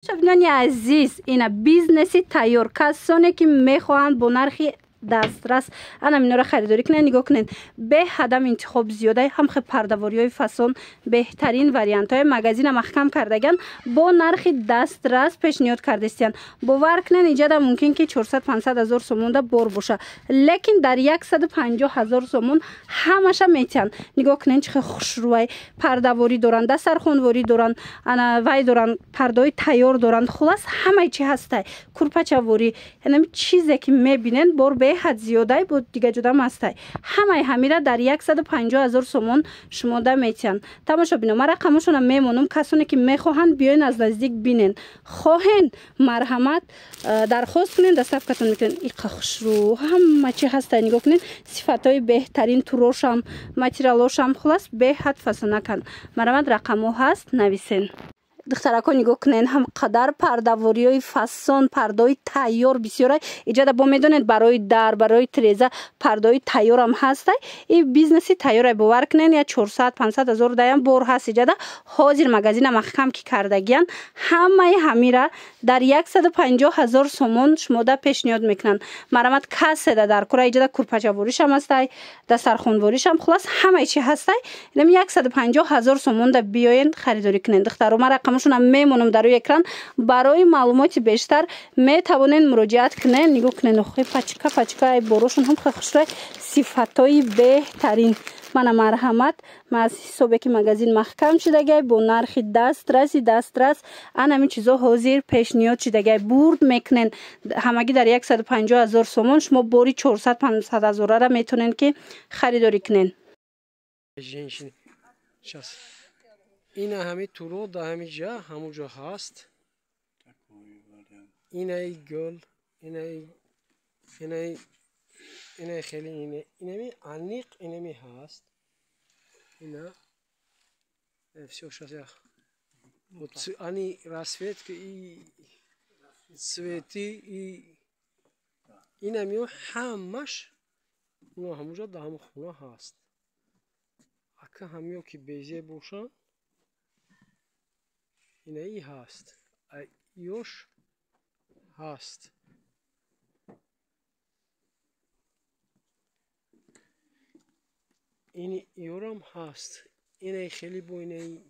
شبنانی عزیز اینا بیزنسی تیار کسانی که میخواهند با نرخی دسترس انا اینا را خریداری کنن نگاه کنین به هدم انتخاب زیاده هم خب پرده‌واری های فسون بهترین وریانت های مگزین محکم کردگان با نرخ دسترس پیشنهاد کردستین باور کنین اینجا ممکن که 400 500 هزار سومون ده بار باشه لیکن در 150 هزار سومون همش میتین نگاه کنین چه خوشروی پرده‌واری دارن دسترخوانواری دارن انا وای دارن پرده تیار دارن خلاص همه چی هسته کورپاچه‌واری یعنی چیزی که میبینین بار به حد زیاده بود دیگه جدا مسته همه همیره در 150 هزار سومون شما ده میتین تماشا بینم من رقمشون میمونم کسانی که میخواهند بیاین از نزدیک بینین خواهین مرحمت درخواست کنین دستفکتون میکنین این خوش رو همه چی هسته نگاه کنین صفاتای بهترین تروش هم ماتریالاش هم خلاص به حد فسانه کن مرحمت رقمو هست نویسین دخترکان نگاه کنین هم قدر پرده‌واری های فسان پرده‌های تیار بسیاره ایجاد با میدونید برای در برای تریزه پرده‌های تیار هم هسته این بیزنسی تیار باور کنین یا 400 500 هزار دایم بار هست ایجاد حاضر مگزین محکم کی کردگیان همه همیره در 150 هزار سومون شما ده پیشنهاد میکنن مرحمت کس در کره ایجاد کورپاچه‌واریش هم هسته دسترخوانواریش هم خلاص همه چی هسته اینم 150 هزار سومون ده بیاین خریداری کنین دخترو رقمشون هم میمونم در روی اکران برای معلومات بیشتر میتوانین مراجعت کنین نگاه کنین خیلی پچکا باروشون هم خیلی خوشره صفاتای بهترین من مرحمت ما از حسابی که مگزین محکم شدگی با نرخ دسترس ان همین چیزا حاضر پیشنهاد شدگی برد میکنین همگی در 150 هزار سومون شما باری 400 500 هزار را میتونین که خریداری کنین این همه تورو در همه جا همونجا هست این ای گل این خیلی اینمی انیق اینمی هست اینا все сейчас вот они расцветки и цветы и اینمی همش اونا همونجا در همون خونه هست اکا همیو که بیزه باشن اینایی هست ایوش هست این ایورم هست اینای خیلی با اینای